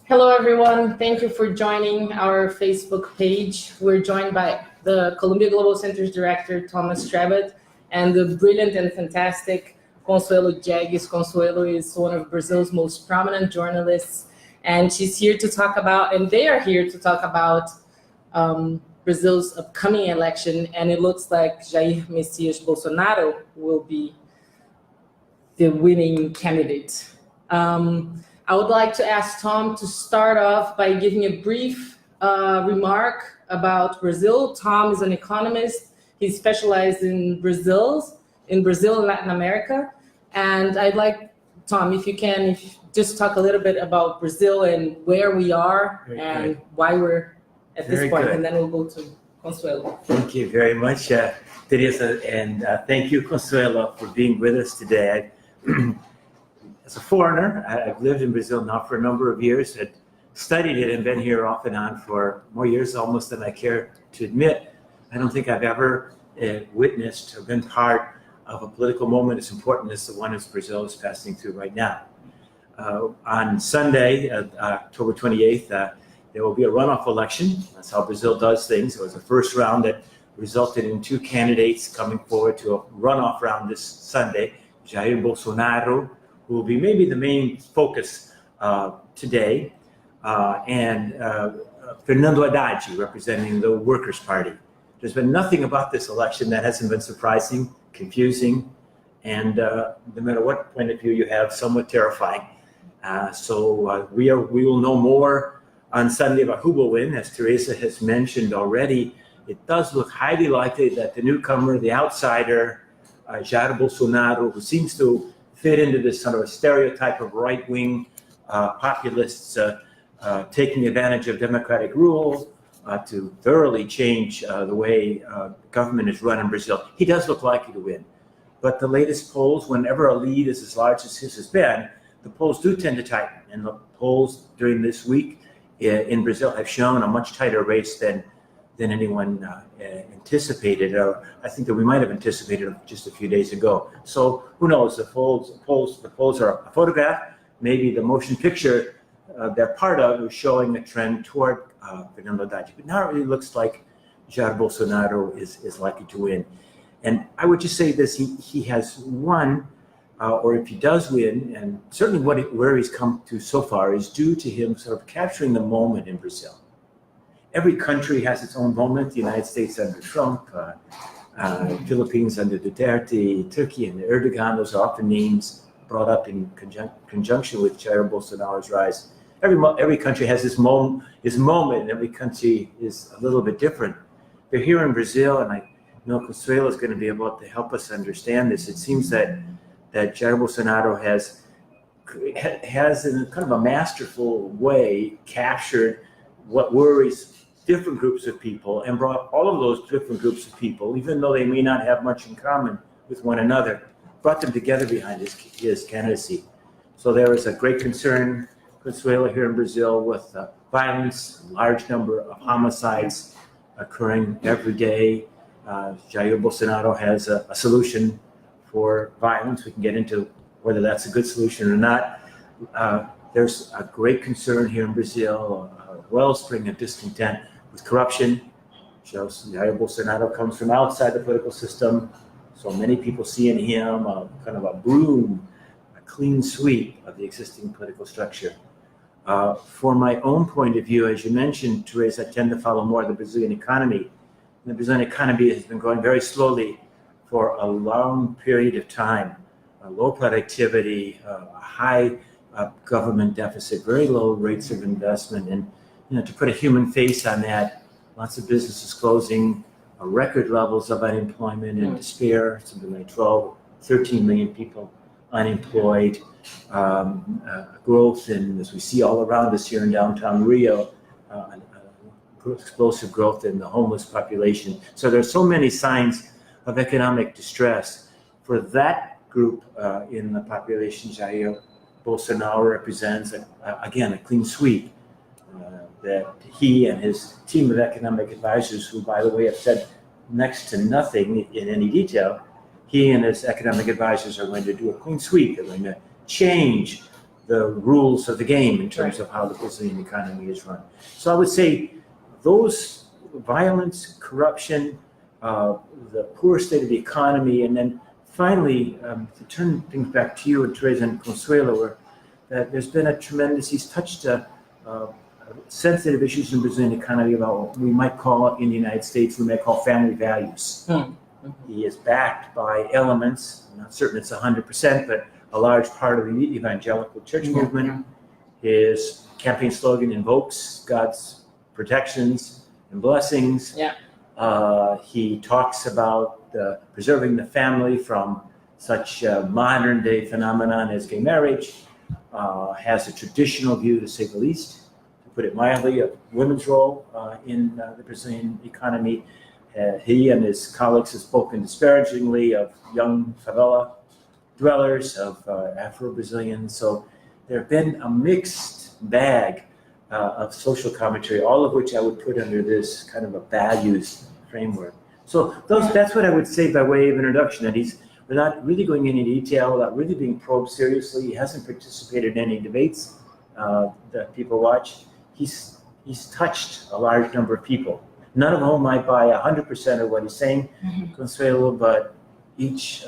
Hello, everyone. Thank you for joining our Facebook page. We're joined by the Columbia Global Center's director, Thomas Trebat, and the brilliant and fantastic Consuelo Dieguez. Consuelo is one of Brazil's most prominent journalists, and she's here to talk about, and they are here to talk about Brazil's upcoming election, and it looks like Jair Messias Bolsonaro will be the winning candidate. I would like to ask Tom to start off by giving a brief remark about Brazil. Tom is an economist. He's specialized in Brazil and Latin America. And I'd like, Tom, if you can, just talk a little bit about Brazil and where we are and why we're at this point, and then we'll go to Consuelo. Thank you very much, Teresa, and thank you, Consuelo, for being with us today. As a foreigner, I've lived in Brazil now for a number of years, had studied it and been here off and on for more years almost than I care to admit. I don't think I've ever witnessed or been part of a political moment as important as the one as Brazil is passing through right now. On Sunday, October 28th, there will be a runoff election. That's how Brazil does things. It was the first round that resulted in two candidates coming forward to a runoff round this Sunday, Jair Bolsonaro, who will be maybe the main focus today, and Fernando Haddad, representing the Workers' Party. There's been nothing about this election that hasn't been surprising, confusing, and no matter what point of view you have, somewhat terrifying. So we will know more on Sunday about who will win. As Teresa has mentioned already, it does look highly likely that the newcomer, the outsider, Jair Bolsonaro, who seems to fit into this sort of a stereotype of right-wing populists taking advantage of democratic rule to thoroughly change the way government is run in Brazil. He does look likely to win. But the latest polls, whenever a lead is as large as his has been, the polls do tend to tighten. And the polls during this week in Brazil have shown a much tighter race than anyone anticipated, or I think that we might have anticipated just a few days ago. So who knows? The polls are a photograph. Maybe the motion picture they're part of is showing a trend toward Fernando Haddad. But now it really looks like Jair Bolsonaro is likely to win. And I would just say this: he has won, or if he does win, and certainly where he's come to so far is due to him sort of capturing the moment in Brazil. Every country has its own moment. The United States under Trump, Philippines under Duterte, Turkey under Erdogan. Those are often names brought up in conjunction with Jair Bolsonaro's rise. Every country has its moment, and every country is a little bit different. But here in Brazil, and I know Consuelo is going to be able to help us understand this, it seems that Jair Bolsonaro has in kind of a masterful way captured what worries different groups of people and brought all of those different groups of people, even though they may not have much in common with one another, brought them together behind his candidacy. So there is a great concern, Consuelo, here in Brazil with violence, a large number of homicides occurring every day. Jair Bolsonaro has a solution for violence. We can get into whether that's a good solution or not. There's a great concern here in Brazil, a wellspring of discontent with corruption. Shows Jair Bolsonaro comes from outside the political system, so many people see in him kind of a broom, a clean sweep of the existing political structure. For my own point of view, as you mentioned, Teresa, I tend to follow more the Brazilian economy. The Brazilian economy has been growing very slowly for a long period of time. Low productivity, a high government deficit, very low rates of investment, and to put a human face on that, lots of businesses closing, record levels of unemployment and despair, something like 13 million people unemployed, growth in, as we see all around us here in downtown Rio, explosive growth in the homeless population. So there's so many signs of economic distress. For that group in the population, Jair Bolsonaro represents, again, a clean sweep. That he and his team of economic advisors, who, by the way, have said next to nothing in any detail, he and his economic advisors are going to do a clean sweep. They're going to change the rules of the game in terms of how the Brazilian economy is run. So I would say those violence, corruption, the poor state of the economy, and then finally, to turn things back to you and Teresa and Consuelo, that there's been a tremendous, he's touched sensitive issues in the Brazilian economy about what we might call in the United States, we might call family values. Mm-hmm. He is backed by elements, I'm not certain it's 100%, but a large part of the evangelical church movement. His campaign slogan invokes God's protections and blessings. He talks about preserving the family from such modern day phenomenon as gay marriage, has a traditional view, to say the least, to put it mildly, of women's role in the Brazilian economy. He and his colleagues have spoken disparagingly of young favela dwellers, of Afro-Brazilians. So there have been a mixed bag of social commentary, all of which I would put under this kind of a values framework. So that's what I would say by way of introduction, that we're not really going into detail, without really being probed seriously. He hasn't participated in any debates that people watch. He's touched a large number of people, none of whom might buy 100% of what he's saying, Consuelo, but each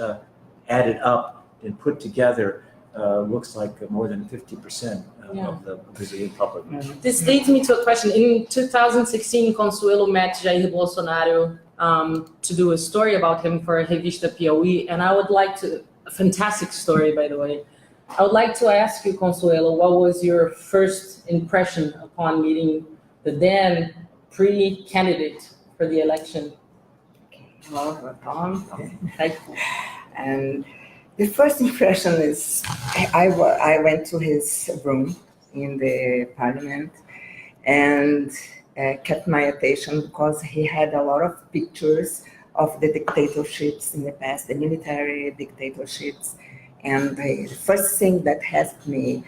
added up and put together looks like more than 50% of the Brazilian public. This leads me to a question. In 2016, Consuelo met Jair Bolsonaro to do a story about him for Revista Piauí, and I would like to, a fantastic story, by the way. I would like to ask you, Consuelo, what was your first impression upon meeting the then pre-candidate for the election? Hello, Tom. And the first impression is I went to his room in the parliament and kept my attention because he had a lot of pictures of the dictatorships in the past, the military dictatorships. And the first thing that asked me,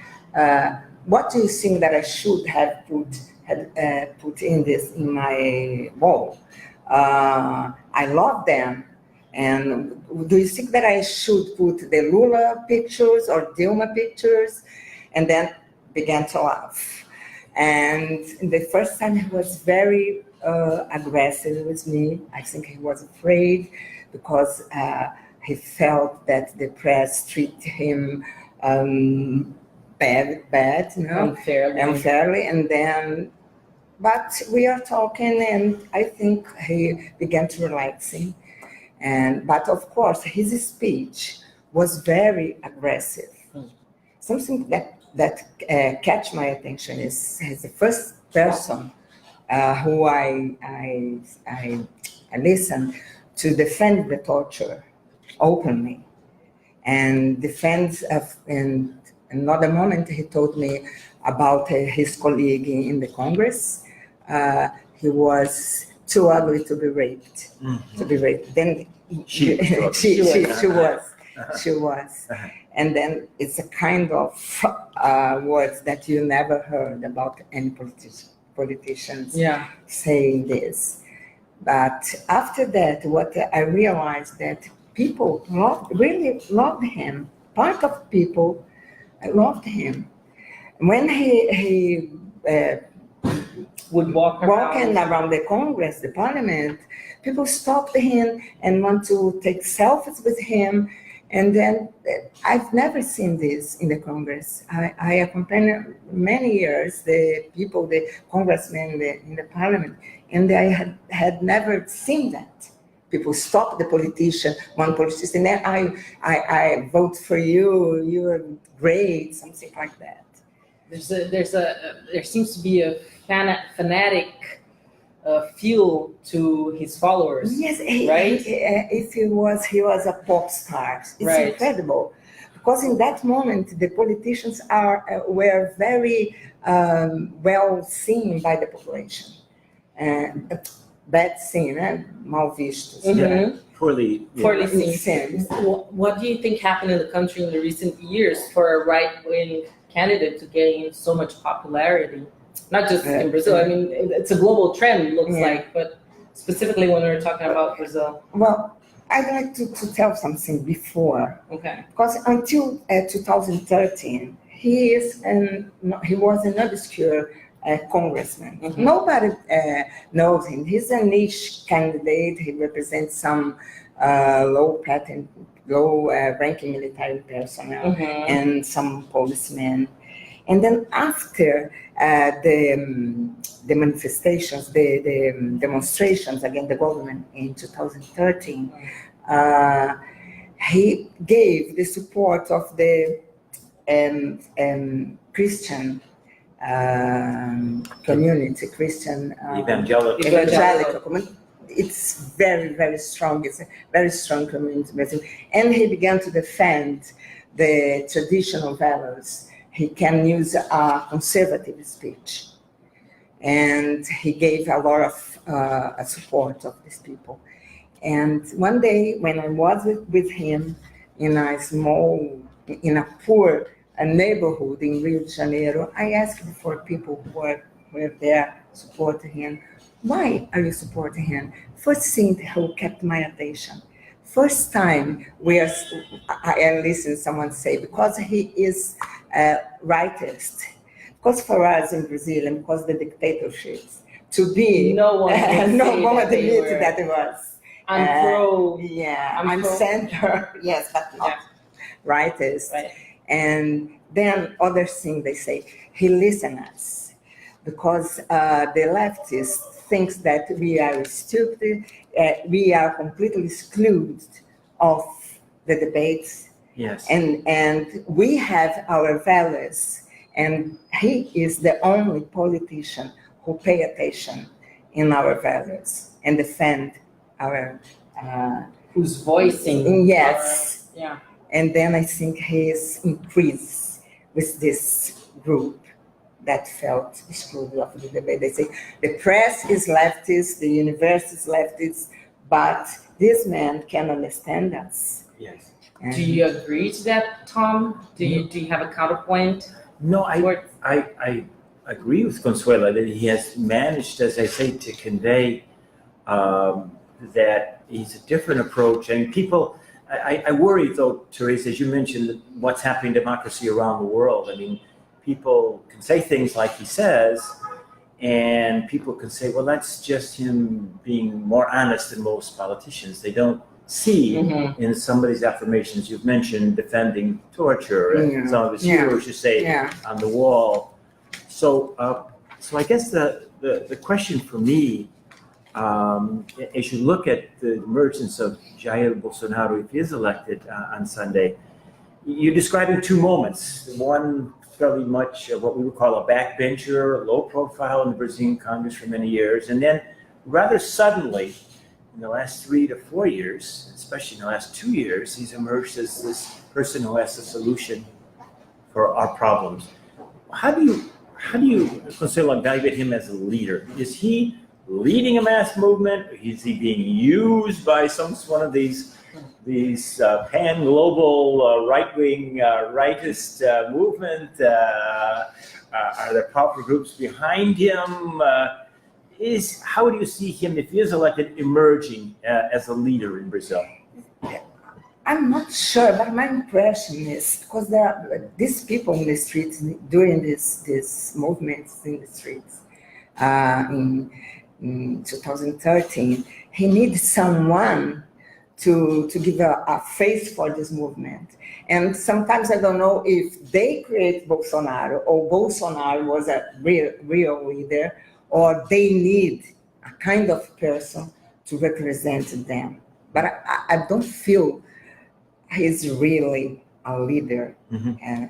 what do you think that I should have put in my wall? I love them. And do you think that I should put the Lula pictures or Dilma pictures? And then began to laugh. And the first time he was very aggressive with me. I think he was afraid because he felt that the press treated him bad, you know, unfairly. And then, but we are talking, and I think he began to relaxing. But of course, his speech was very aggressive. Something that catch my attention is the first person who I listened to defend the torture openly, and defends in another moment he told me about his colleague in the Congress. He was too ugly to be raped. Then she was. And then it's a kind of words that you never heard about any politicians saying this. But after that, what I realized that people really loved him. Part of people loved him. When he would walk around the Congress, the Parliament, people stopped him and want to take selfies with him. And then I've never seen this in the Congress. I accompanied many years the people, the congressmen in the Parliament, and I had never seen that. People stop the politician, one politician, and then I vote for you. You are great, something like that. There seems to be a fanatic feel to his followers. Yes, right? He was a pop star. It's incredible, because in that moment the politicians were very well seen by the population. Bad seen, mal vistos. Poorly seen. What do you think happened in the country in the recent years for a right-wing candidate to gain so much popularity? Not just in Brazil. I mean, it's a global trend, looks like, but specifically when we're talking about Brazil. Well, I'd like to tell something before. Okay. Because until 2013, he was an obscure congressman. Mm-hmm. Nobody knows him. He's a niche candidate. He represents some low-ranking military personnel Mm-hmm. and some policemen. And then after the manifestations, the demonstrations against the government in 2013, he gave the support of the Christian community, Christian evangelical community. It's very, very strong. It's a very strong community. And he began to defend the traditional values. He can use a conservative speech. And he gave a lot of support of these people. And one day when I was with him in a poor neighborhood in Rio de Janeiro, I asked for people who were there supporting him, why are you supporting him? First thing who kept my attention. First time I listened to someone say, because he is a rightist. Because for us in Brazil, and because the dictatorships, to be no one admitted that it was. I'm pro. Yeah, I'm pro. center. Yes, but not rightist. Right. And then other thing they say, he listens us because the leftists thinks that we are stupid, we are completely excluded of the debates. Yes. And we have our values, and he is the only politician who pay attention in our values and defend our who's voicing. Yes. Yeah. And then I think he is increased with this group that felt excluded of the debate. They say the press is leftist, the university is leftist, but this man can understand us. Yes. And Do you agree to that, Tom? Do you have a counterpoint? No, I agree with Consuelo that he has managed, as I say, to convey that he's a different approach. And people, I worry though, Teresa, as you mentioned, what's happening in democracy around the world. I mean, people can say things like he says, and people can say, well, that's just him being more honest than most politicians. They don't see in some of these affirmations you've mentioned, defending torture, and some of his heroes, you say, on the wall. So I guess the question for me, as you look at the emergence of Jair Bolsonaro, if he is elected on Sunday, you're describing two moments. One, fairly much what we would call a backbencher, low profile in the Brazilian Congress for many years. And then rather suddenly, in the last 3 to 4 years, especially in the last 2 years, he's emerged as this person who has a solution for our problems. How do you, Consuelo, evaluate him as a leader? Is he leading a mass movement? Is he being used by one of these pan-global right-wing rightist movement? Are there proper groups behind him? How do you see him, if he is elected, emerging as a leader in Brazil? I'm not sure, but my impression is because there are these people in the streets during these movements in the streets in 2013. He needs someone to give a face for this movement. And sometimes I don't know if they create Bolsonaro or Bolsonaro was a real leader, or they need a kind of person to represent them. But I don't feel he's really a leader. And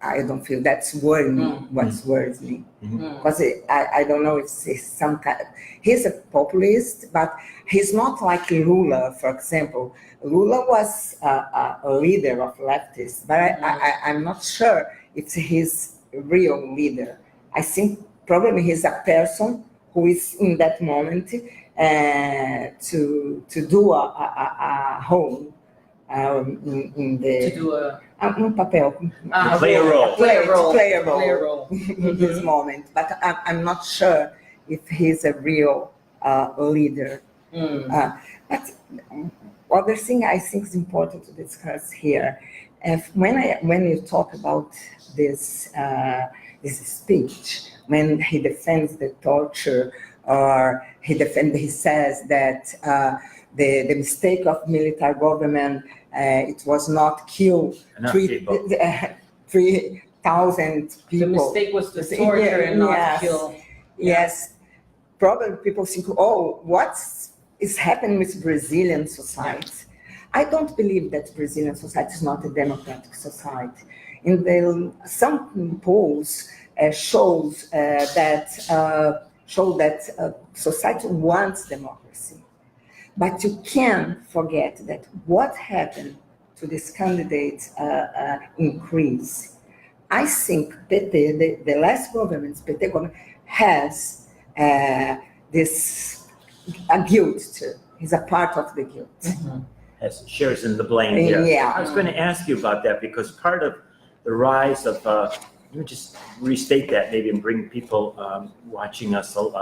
I don't feel that's worrying me, what worries me. Because I don't know if he's some kind of, he's a populist, but he's not like Lula, for example. Lula was a leader of leftists, but I'm not sure if he's a real leader. I think probably he's a person who is in that moment to do a role in the... To do a... papel. Play a role. Play a role in this moment. But I'm not sure if he's a real leader. But other thing I think is important to discuss here, when you talk about this speech, when he defends the torture, or he says that the mistake of military government, it was not kill 3,000 people. The mistake was to torture and not kill. Yes, probably people think, oh, what is happening with Brazilian society? I don't believe that Brazilian society is not a democratic society. Some polls show that society wants democracy, but you can't forget that what happened to this candidate increase. I think PT, the last government, PT government, has this guilt too. He's a part of the guilt. Mm-hmm. Shares in the blame here. Yeah. I was going to ask you about that because part of the rise of, let me just restate that maybe and bring people watching us from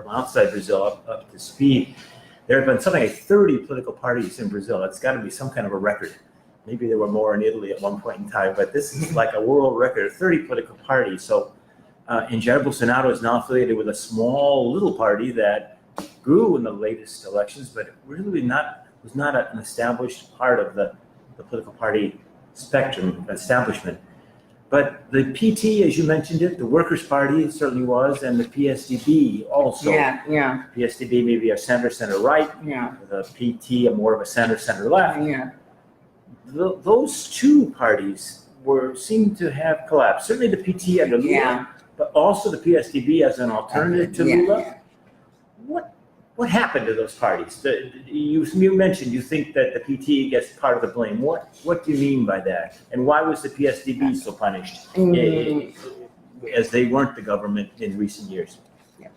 outside Brazil up to speed. There have been something like 30 political parties in Brazil. It's got to be some kind of a record. Maybe there were more in Italy at one point in time, but this is like a world record, 30 political parties. So Jair Bolsonaro is now affiliated with a small little party that grew in the latest elections, but really was not an established part of the political party spectrum, establishment. But the PT, as you mentioned it, the Workers' Party certainly was, and the PSDB also. Yeah. PSDB maybe a center-right. Yeah. The PT, more of a center-left. Yeah. Those two parties seem to have collapsed. Certainly the PT under Lula, but also the PSDB as an alternative to Lula. Yeah. What happened to those parties? You mentioned you think that the PT gets part of the blame. What do you mean by that? And why was the PSDB so punished as they weren't the government in recent years? Yeah.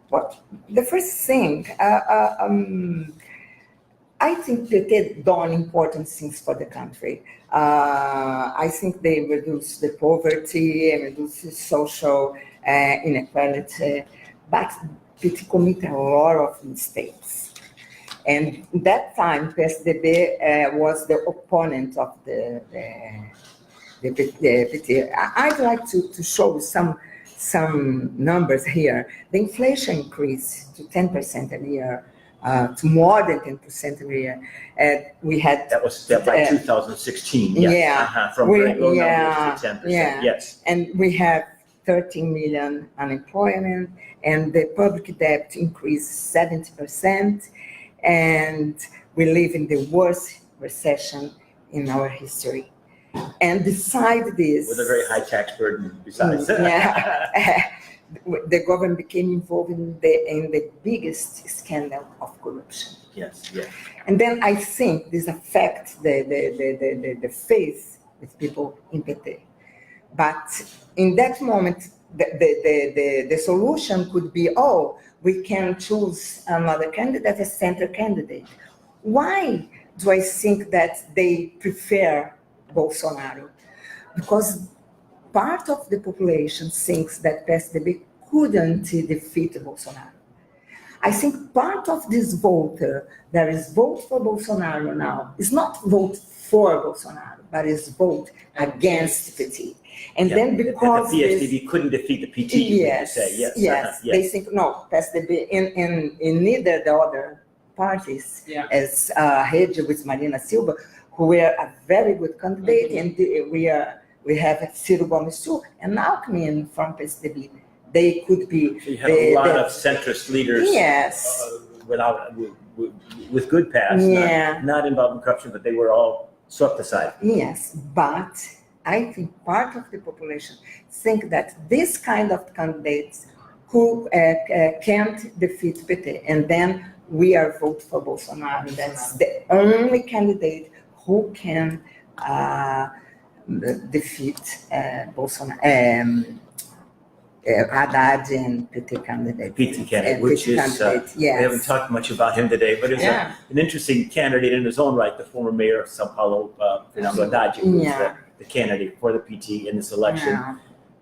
Well, the first thing, I think they did done important things for the country. I think they reduced the poverty and reduced the social inequality, but it committed a lot of mistakes. And that time, PSDB was the opponent of the PT. I'd like to show some numbers here. The inflation increased to 10% a year, to more than 10% a year. We had that by 2016. From very low numbers to 10%. Yes, and we have 13 million unemployment, and the public debt increased 70%, and we live in the worst recession in our history. And beside this, with a very high tax burden besides. The government became involved in the biggest scandal of corruption. Yes. And then I think this affects the faith with people in PT. But in that moment, the solution could be, we can choose another candidate, a center candidate. Why do I think that they prefer Bolsonaro? Because part of the population thinks that PSDB couldn't defeat Bolsonaro. I think part of this voter that is vote for Bolsonaro now is not vote for Bolsonaro, but is vote against PT. And then because the PSDB couldn't defeat the PT, yes, yes. They think no, PSDB in neither the other parties, as Rede with Marina Silva, who were a very good candidate, and we have Ciro Gomes too, and Alckmin from PSDB. They could be. So you have a lot of centrist leaders. Yes. With good past, not involved in corruption, but they were all swept aside. Yes, but I think part of the population think that this kind of candidates who can't defeat PT, and then we are vote for Bolsonaro. That's the only candidate who can defeat Bolsonaro. Haddad and PT candidate. PT candidate, which is, we haven't talked much about him today, but it's an interesting candidate in his own right, the former mayor of Sao Paulo, Fernando Haddad, who was the candidate for the PT in this election,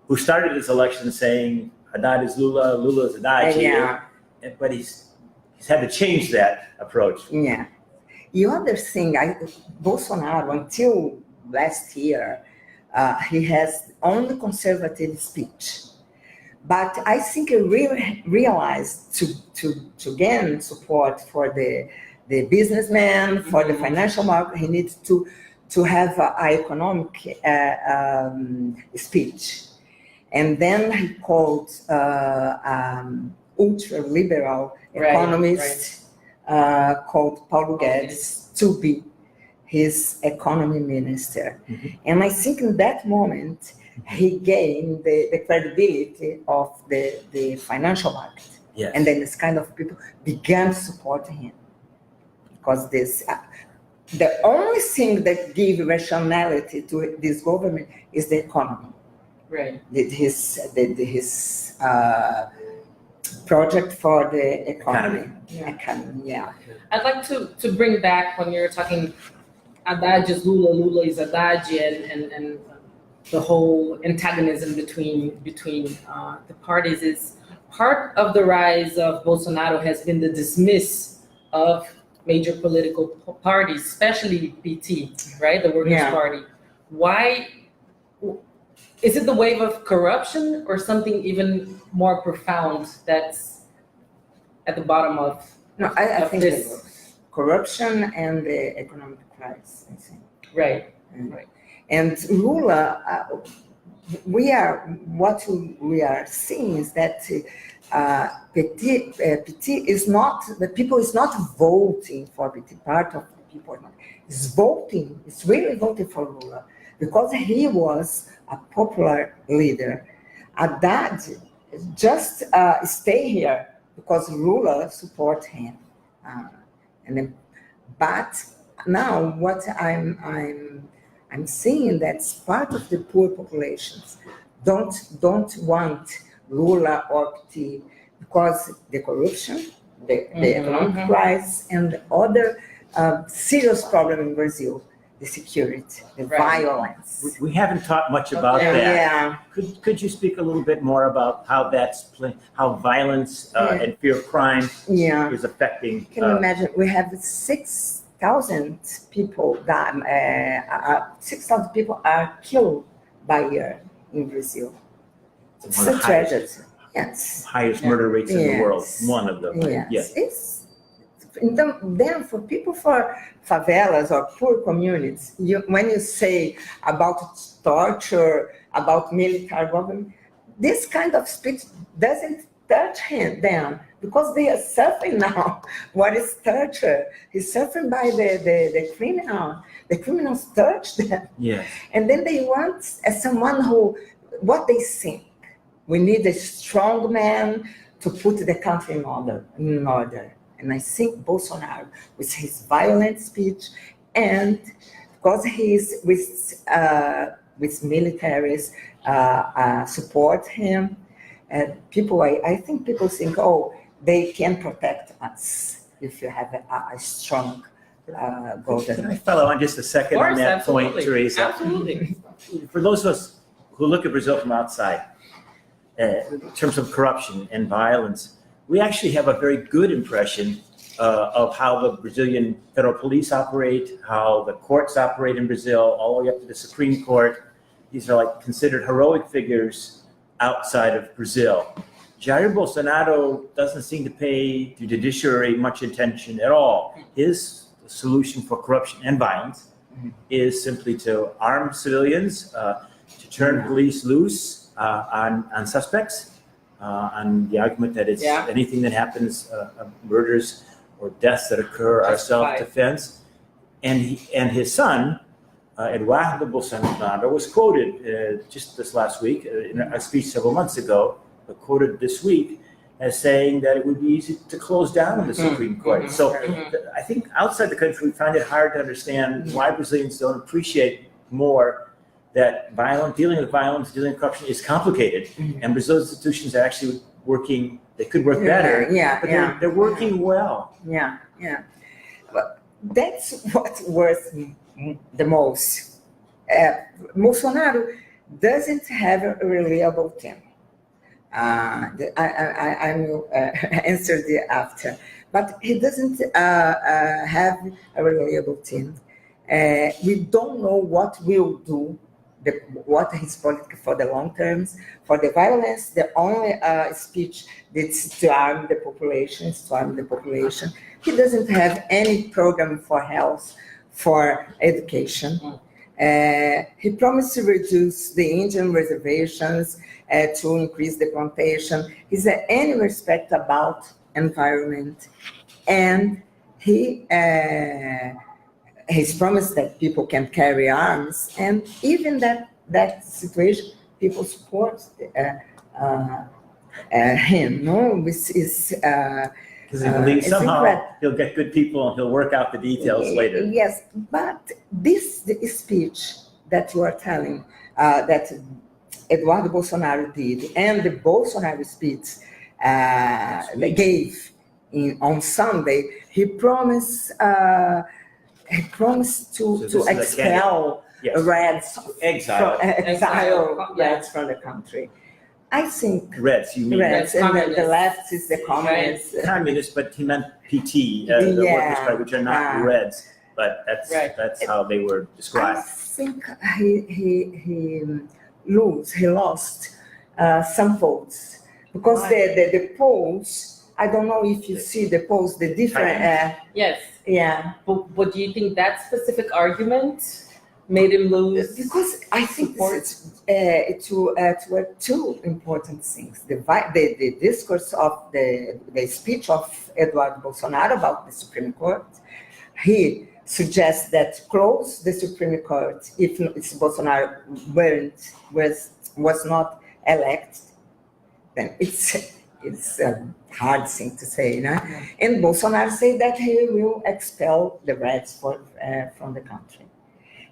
who started this election saying Haddad is Lula, Lula is Haddad, but he's had to change that approach. Yeah. The other thing, Bolsonaro, until last year, he has only conservative speech. But I think he really realized to gain support for the businessman, for the financial market, he needs to have an economic speech. And then he called ultra-liberal economist called Paulo Guedes to be his economy minister. And I think in that moment, he gained the credibility of the financial market. Yes. And then this kind of people began to support him. Because the only thing that gives rationality to this government is the economy. Right. His project for the economy. Yeah. I'd like to bring back when you're talking Haddad is Lula, Lula is Haddad, and the whole antagonism between the parties is part of the rise of Bolsonaro has been the dismiss of major political parties, especially PT, right? The Workers' Party. Why? Is it the wave of corruption or something even more profound that's at the bottom of No, I think this? Corruption and the economic crisis, I think. Right. And Lula, what we are seeing is that PT is not, the people is not voting for PT, part of the people is voting, it's really voting for Lula, because he was a popular leader. Haddad just stay here because Lula support him. But now what I'm seeing that's part of the poor populations don't want Lula or PT because the corruption, the economic crisis, and the other serious problem in Brazil, the security, the violence. We haven't talked much about that. Yeah. Could you speak a little bit more about how how violence and fear of crime is affecting? Can you imagine? We have 6,000 people that 6,000 people are killed by year in Brazil. It's a tragedy. Yes. Highest murder rates in the world. One of them. Yes. Then for people for favelas or poor communities, when you say about torture, about military government, this kind of speech doesn't touch them because they are suffering now. What is torture? He's suffering by the criminal. The criminals touch them. Yes. And then they want someone who, what they think. We need a strong man to put the country in order. And I think Bolsonaro, with his violent speech, and because he's with militaries support him, and people, I think people think, oh, they can protect us if you have a strong government. Can I follow on just a second on that point, Teresa? Absolutely. For those of us who look at Brazil from outside, in terms of corruption and violence, we actually have a very good impression of how the Brazilian federal police operate, how the courts operate in Brazil, all the way up to the Supreme Court. These are like considered heroic figures outside of Brazil. Jair Bolsonaro doesn't seem to pay the judiciary much attention at all. His solution for corruption and violence is simply to arm civilians, to turn police loose on suspects, on the argument that it's anything that happens, murders or deaths that occur are self-defense. And his son, Eduardo Bolsonaro, was quoted just this last week in a speech several months ago, but quoted this week as saying that it would be easy to close down the Supreme Court. So I think outside the country, we find it hard to understand why Brazilians don't appreciate more that dealing with violence, dealing with corruption is complicated. And Brazil's institutions are actually working, they could work better, but they're working well. But that's what worth the most. Bolsonaro doesn't have a reliable team. I will answer the after. But he doesn't have a reliable team. We don't know what will do, what his policy for the long terms. For the violence, the only speech that's to arm the population is to arm the population. He doesn't have any program for health, for education. He promised to reduce the Indian reservations, to increase the plantation. He's any respect about environment, and he's promised that people can carry arms, and even that situation, people support him. No, this is. Because he believes somehow he'll get good people and he'll work out the details later. Yes, but the speech that you are telling, that Eduardo Bolsonaro did, and the Bolsonaro speech they gave on Sunday, he promised to expel Reds, exile Reds from the country. I think Reds, you mean Reds, and the left is the communists. Communists, but he meant PT, the Workers' Party, which are not Reds, but that's how they were described. I think he lost some votes because the polls. I don't know if you see the polls, the different. Yes. Yeah. But do you think that specific argument made him lose? Because I think it were two important things. The discourse of the speech of Eduardo Bolsonaro about the Supreme Court. He suggests that close the Supreme Court if Bolsonaro was not elected. Then it's a hard thing to say, no? And Bolsonaro said that he will expel the Reds from the country.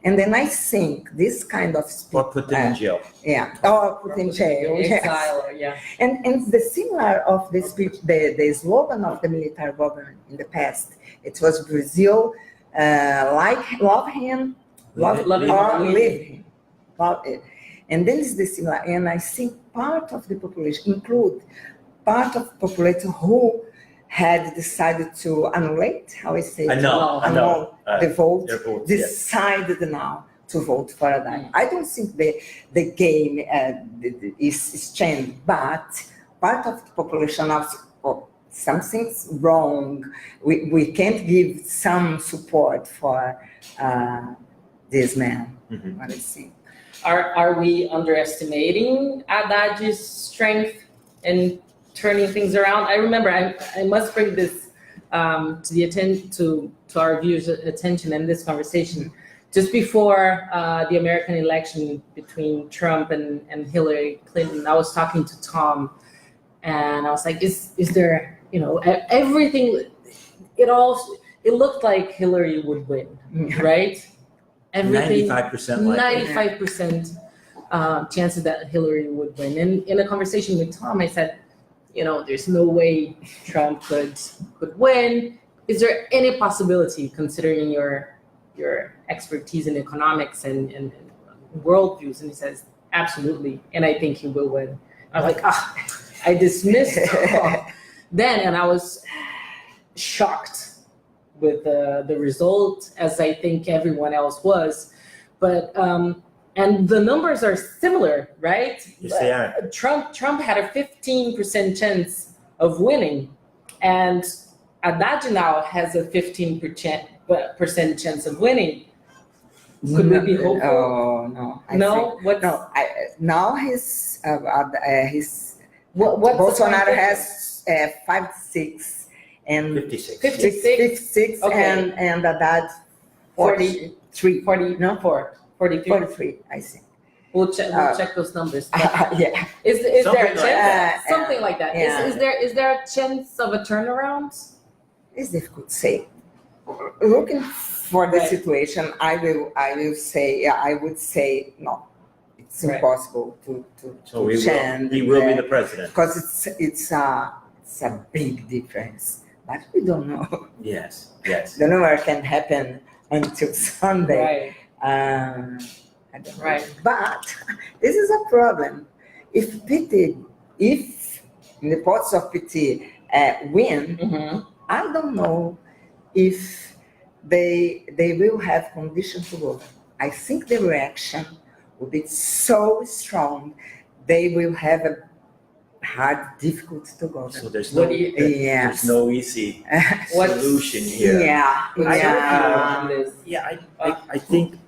And then I think this kind of speech... Or put them in jail. Yeah, or put in jail, exile, yes. And the similar of the speech, the slogan of the military government in the past, it was Brazil, love him, leave him. And then it's the similar, and I think part of the population include part of the population who had decided to annulate, how I say, annul the vote, decided now to vote for Haddad. I don't think the game is changed, but part of the population of something's wrong. We can't give some support for this man. Mm-hmm. What I think. Are we underestimating Haddad's strength in turning things around? I remember I must bring this to our viewers' attention in this conversation. Just before the American election between Trump and Hillary Clinton, I was talking to Tom, and I was like, "Is there everything? It looked like Hillary would win, right? Everything 95% chances that Hillary would win." And in a conversation with Tom, I said, there's no way Trump could win. Is there any possibility, considering your expertise in economics and worldviews? And he says, absolutely, and I think he will win. I was like, I dismissed then, and I was shocked with the result, as I think everyone else was. But and the numbers are similar, right? Yes, they are. Trump had a 15% chance of winning, and Haddad now has a 15% chance of winning. Could we be hopeful? Oh no! Now his Bolsonaro has 56 and 56 okay. and Haddad 43. 43, I think. We'll check those numbers. Yeah. Is there a chance? Like something like that. Yeah. Is there a chance of a turnaround? It's difficult to say. Looking for the situation, I would say no. It's impossible to change. He will be the president. Because it's a big difference. But we don't know. Yes. Don't know what can happen until Sunday. Right. I don't know. But this is a problem. If in the parts of PT win, Mm-hmm. I don't know if they will have conditions to go. I think the reaction will be so strong, they will have a difficult to go. So there's What no, do you- there's no easy solution here. I think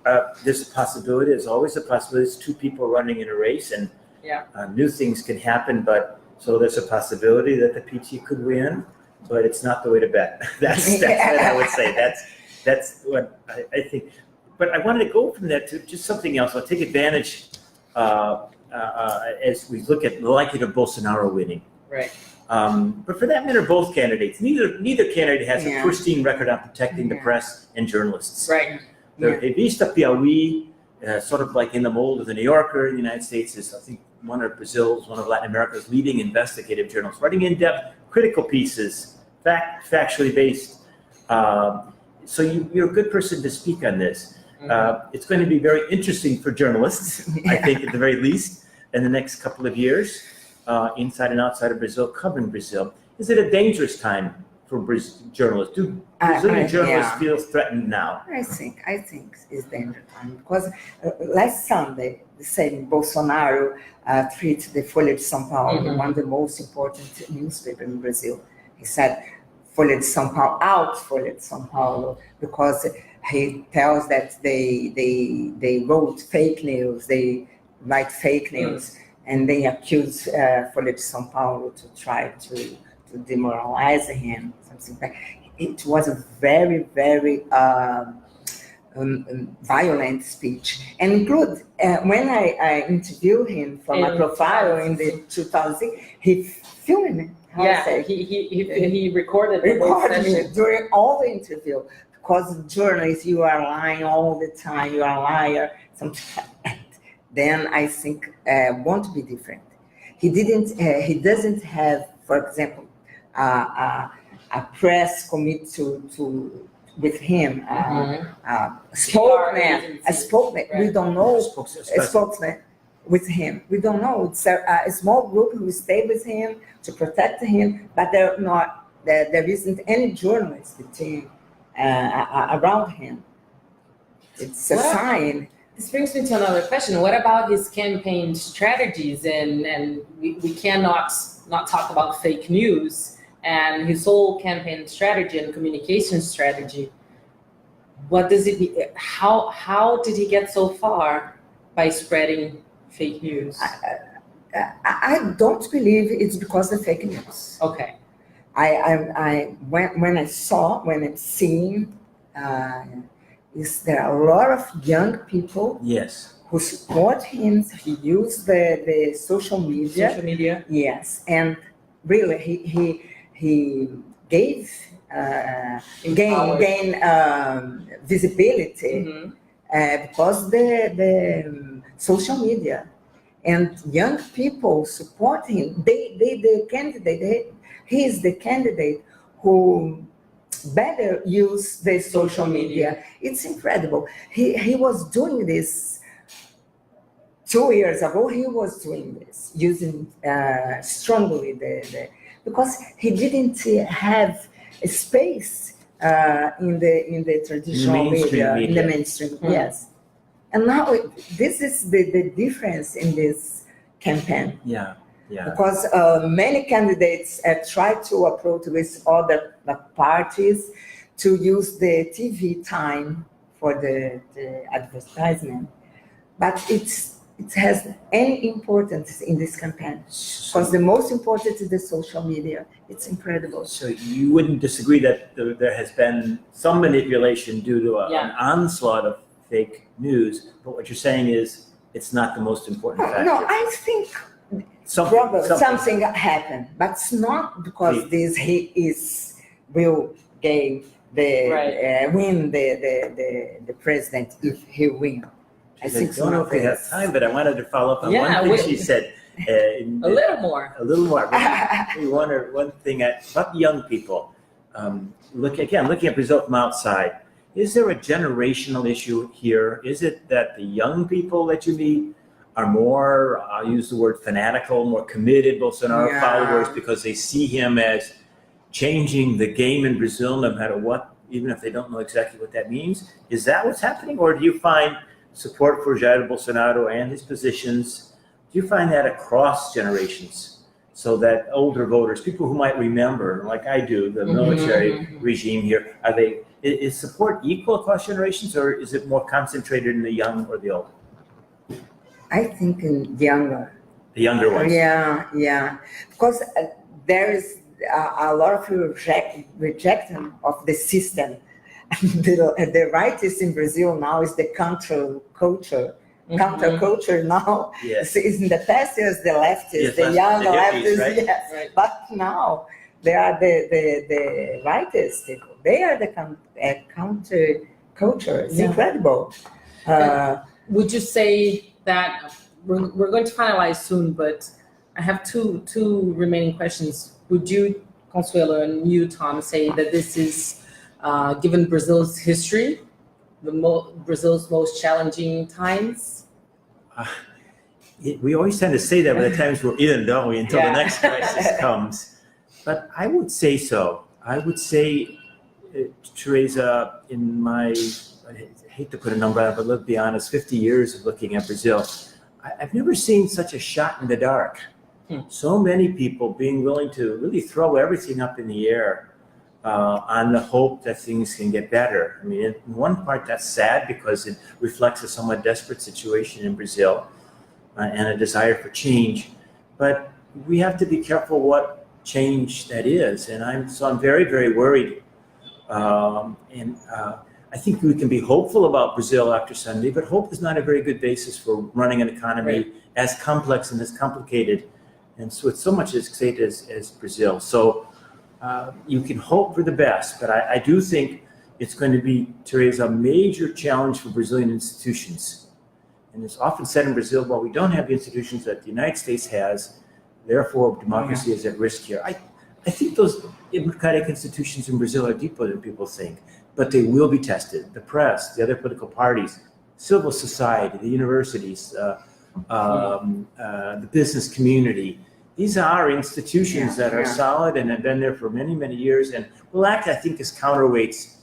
there's a possibility. There's always a possibility. There's two people running in a race, and new things can happen. But so there's a possibility that the PT could win, but it's not the way to bet. That's what I would say. That's what I think. But I wanted to go from that to just something else. I'll take advantage as we look at the likelihood of Bolsonaro winning. Right. But for that matter, both candidates, neither candidate has a pristine record on protecting the press and journalists. Right. The Revista Piauí, sort of like in the mold of the New Yorker in the United States, is I think one of Brazil's, one of Latin America's leading investigative journals, writing in-depth, critical pieces, factually based. So you're a good person to speak on this. It's going to be very interesting for journalists, I think, at the very least, in the next couple of years, inside and outside of Brazil, covering Brazil. Is it a dangerous time for journalists? Do Brazilian journalists feel threatened now? I think it's dangerous time because last Sunday, the same Bolsonaro treated the Folha de São Paulo, one of the most important newspapers in Brazil. He said, Folha de São Paulo, out Folha de São Paulo, because he tells that they wrote fake news, they write fake news, and they accuse Folha de São Paulo to try to demoralize him, something like that. It was a very, very violent speech. And include, when I interviewed him for my profile in the 2000, he filmed me. He recorded the whole me session. during all the interview. Because journalists, you are lying all the time, you are a liar, something like that. Then I think won't be different. He doesn't have, for example, a press committee with him, a spokesman. Right. We don't know a spokesman with him. We don't know. It's a small group who stay with him to protect him, but there isn't any journalist between around him. It's a sign. This brings me to another question. What about his campaign strategies? And we cannot not talk about fake news and his whole campaign strategy and communication strategy. What does it mean? How did he get so far by spreading fake news? I don't believe it's because of fake news. Okay. When I've seen, is there are a lot of young people who support him. He used the social media. Social media. Yes, and really he gave gain visibility because the social media and young people support him. The candidate. He is the candidate who better use the social media. It's incredible. He was doing this 2 years ago. He was doing this using strongly because he didn't have a space in the traditional media, in the mainstream. Yes, and now this is the difference in this campaign. Yeah. Because many candidates try to approach with other parties to use the TV time for the advertisement, but it has any importance in this campaign because the most important is the social media. It's incredible. So you wouldn't disagree that there has been some manipulation due to an onslaught of fake news, but what you're saying is it's not the most important factor. No, I think something happened, but it's not because he will gain win the president if he win. I don't know if we have time, but I wanted to follow up on one thing she said. A little more. One thing about young people. Looking at Brazil from outside, is there a generational issue here? Is it that the young people that you meet are more, I'll use the word fanatical, more committed Bolsonaro followers because they see him as changing the game in Brazil no matter what even if they don't know exactly what that means. Is that what's happening? Or do you find support for Jair Bolsonaro and his positions, do you find that across generations? So that older voters, people who might remember, like I do, the military regime here, is support equal across generations, or is it more concentrated in the young or the old? I think in younger. The younger ones. Yeah. Because there is a lot of rejection of the system. The rightists in Brazil now is the counterculture now. Yes. Is in the past years the leftists, yes, the young the hippies, leftists, right? yes. Right. But now they are the rightists. They are the counterculture. It's incredible. Would you say that we're going to finalize soon, but I have two remaining questions. Would you, Consuelo, and you, Tom, say that this is, given Brazil's history, Brazil's most challenging times? We always tend to say that by the times we're in, don't we, until the next crisis comes. But I would say so. I would say, Teresa, in my, I hate to put a number on it, but let's be honest, 50 years of looking at Brazil, I've never seen such a shot in the dark. So many people being willing to really throw everything up in the air on the hope that things can get better. I mean, in one part, that's sad because it reflects a somewhat desperate situation in Brazil and a desire for change. But we have to be careful what change that is. And I'm very, very worried. I think we can be hopeful about Brazil after Sunday, but hope is not a very good basis for running an economy as complex and as complicated, and so with so much at stake as Brazil. So you can hope for the best, but I do think it's going to be, Teresa, a major challenge for Brazilian institutions. And it's often said in Brazil, well, we don't have the institutions that the United States has, therefore democracy is at risk here. I think those democratic institutions in Brazil are deeper than people think, but they will be tested. The press, the other political parties, civil society, the universities, the business community. These are institutions that are solid and have been there for many, many years, and will act, I think, as counterweights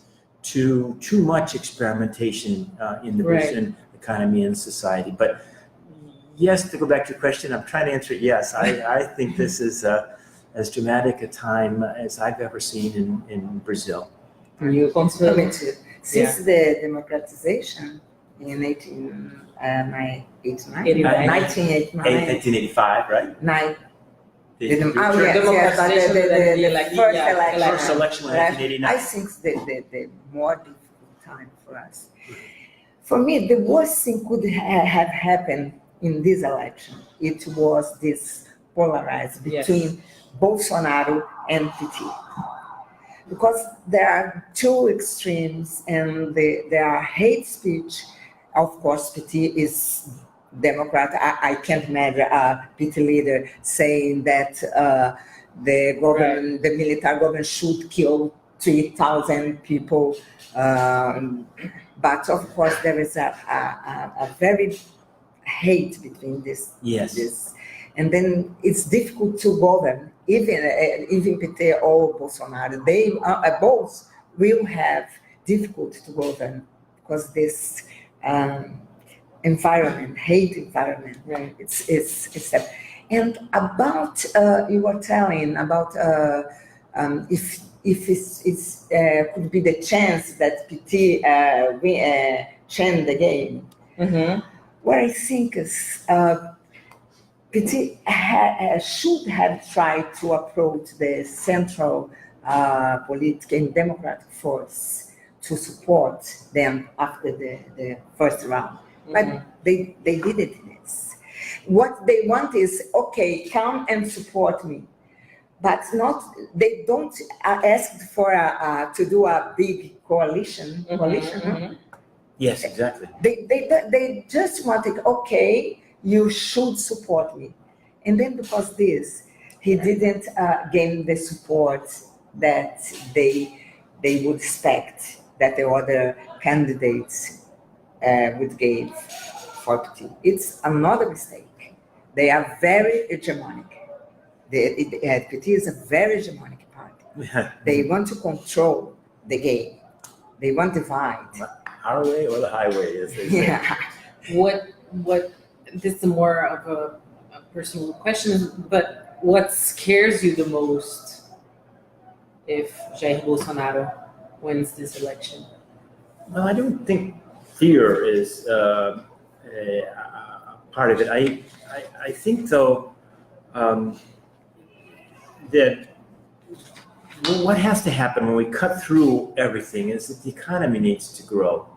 to too much experimentation in the Brazilian economy and society. But yes, to go back to your question, I'm trying to answer it yes. I think this is as dramatic a time as I've ever seen in Brazil. You, Consuelo? Since the democratization in 1985, right? The first election in 1989. I think the more difficult time for us. For me, the worst thing could have happened in this election. It was this polarized between Bolsonaro and PT. Because there are two extremes and there are hate speech. Of course, PT is Democrat. I can't imagine a PT leader saying that the government, the military government should kill 3,000 people. But of course, there is a very hate between this. This. And then it's difficult to govern. Even PT or Bolsonaro, they both will have difficult to govern because this environment, hate environment, it's and about you were telling about if it's could be the chance that PT change the game. What I think is. PT should have tried to approach the central political and democratic force to support them after the first round. But they didn't. What they want is, okay, come and support me. But they don't ask for to do a big coalition. Yes, exactly. They just wanted, okay, you should support me. And then because he didn't gain the support that they would expect that the other candidates would give for PT. It's another mistake. They are very hegemonic. PT is a very hegemonic party. They want to control the game. They want divide. Our way or the highway, as they say. Yeah. What this is more of a personal question, but what scares you the most if Jair Bolsonaro wins this election? Well, I don't think fear is a part of it. I think, though, that what has to happen when we cut through everything is that the economy needs to grow.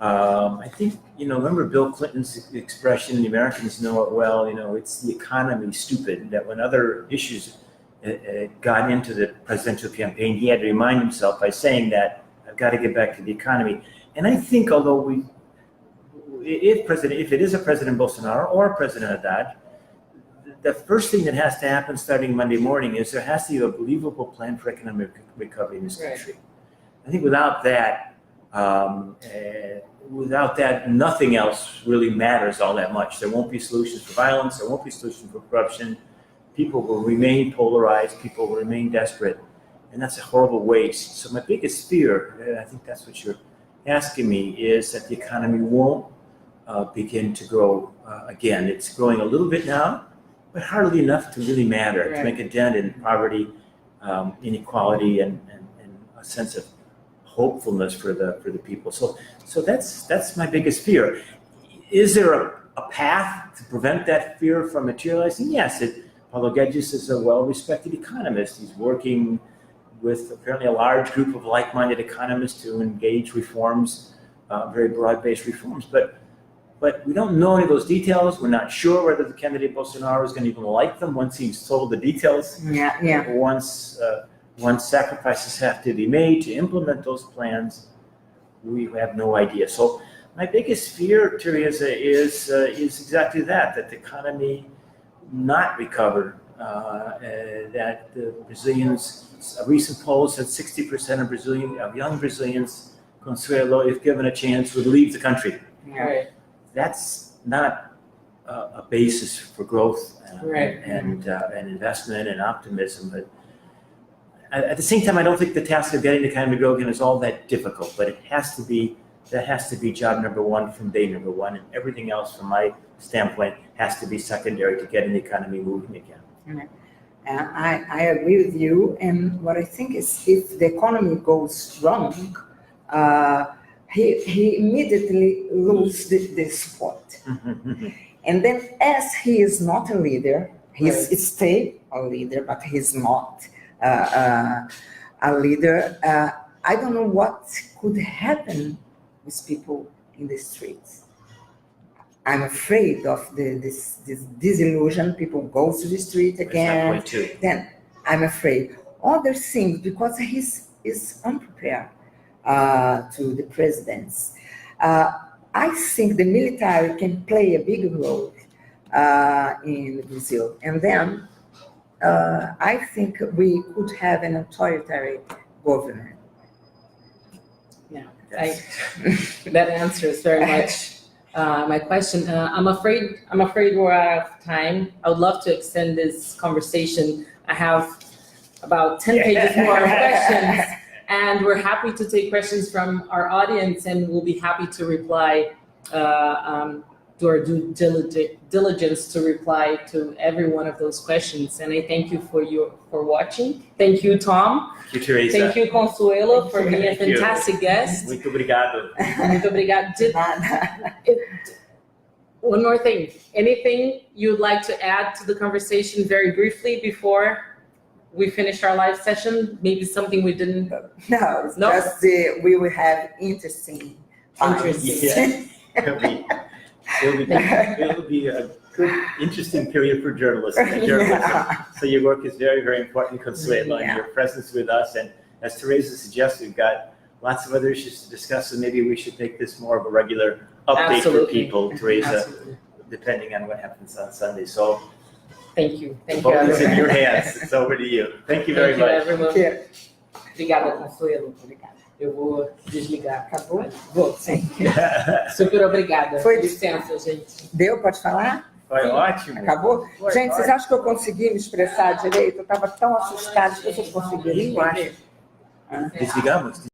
I think, remember Bill Clinton's expression, the Americans know it well, it's the economy, stupid, that when other issues got into the presidential campaign, he had to remind himself by saying that, I've got to get back to the economy. And I think, although if it is a President Bolsonaro or a President Haddad, the first thing that has to happen starting Monday morning is there has to be a believable plan for economic recovery in this country. I think without that, nothing else really matters all that much. There won't be solutions for violence. There won't be solutions for corruption. People will remain polarized. People will remain desperate. And that's a horrible waste. So my biggest fear, and I think that's what you're asking me, is that the economy won't begin to grow again. It's growing a little bit now, but hardly enough to really matter, to make a dent in poverty, inequality, and a sense of hopefulness for the people. So that's my biggest fear. Is there a path to prevent that fear from materializing? Yes. Paulo Guedes is a well-respected economist. He's working with apparently a large group of like-minded economists to engage reforms, very broad-based reforms. But we don't know any of those details. We're not sure whether the candidate Bolsonaro is going to even like them once he's told the details. Yeah. Once sacrifices have to be made to implement those plans, we have no idea. So my biggest fear, Teresa, is exactly that the economy not recover, that the Brazilians, a recent poll said 60% of young Brazilians, Consuelo, if given a chance, would leave the country. Right. That's not a basis for growth and investment and optimism. But at the same time, I don't think the task of getting the economy to grow again is all that difficult. But that has to be job number one from day number one, and everything else, from my standpoint, has to be secondary to getting the economy moving again. I agree with you. And what I think is, if the economy goes wrong, he immediately loses the support. And then, as he is not a leader, he's still a leader, but he's not a leader. I don't know what could happen with people in the streets. I'm afraid of this disillusion. People go to the street again. Then I'm afraid. Other things, because he's unprepared to the presidents. I think the military can play a big role in Brazil. And then I think we could have an authoritarian government. Yeah, that answers very much my question. I'm afraid we're out of time. I would love to extend this conversation. I have about 10 pages more of questions, and we're happy to take questions from our audience, and we'll be happy to reply, do our due diligence to reply to every one of those questions. And I thank you for watching. Thank you, Tom. Thank you, Teresa. Thank you, Consuelo, for being a fantastic guest. Muito obrigado. Muito obrigado. One more thing. Anything you'd like to add to the conversation very briefly before we finish our live session? Maybe something we didn't. No, just we will have interesting. Interesting. Yeah. It'll be a good, interesting period for journalism. So your work is very, very important, Consuelo, and your presence with us. And as Teresa suggested, we've got lots of other issues to discuss, so maybe we should make this more of a regular update for people, Teresa, depending on what happens on Sunday. So thank you. The vote is in your hands. It's over to you. Thank you very much. Obrigada, Consuelo. Eu vou desligar. Acabou? Vou, sim. Super obrigada. Foi. Licença, gente. Deu? Pode falar? Foi ótimo. Acabou? Gente, vocês acham que eu consegui me expressar direito? Eu estava tão assustada que vocês conseguiram entender. Desligamos?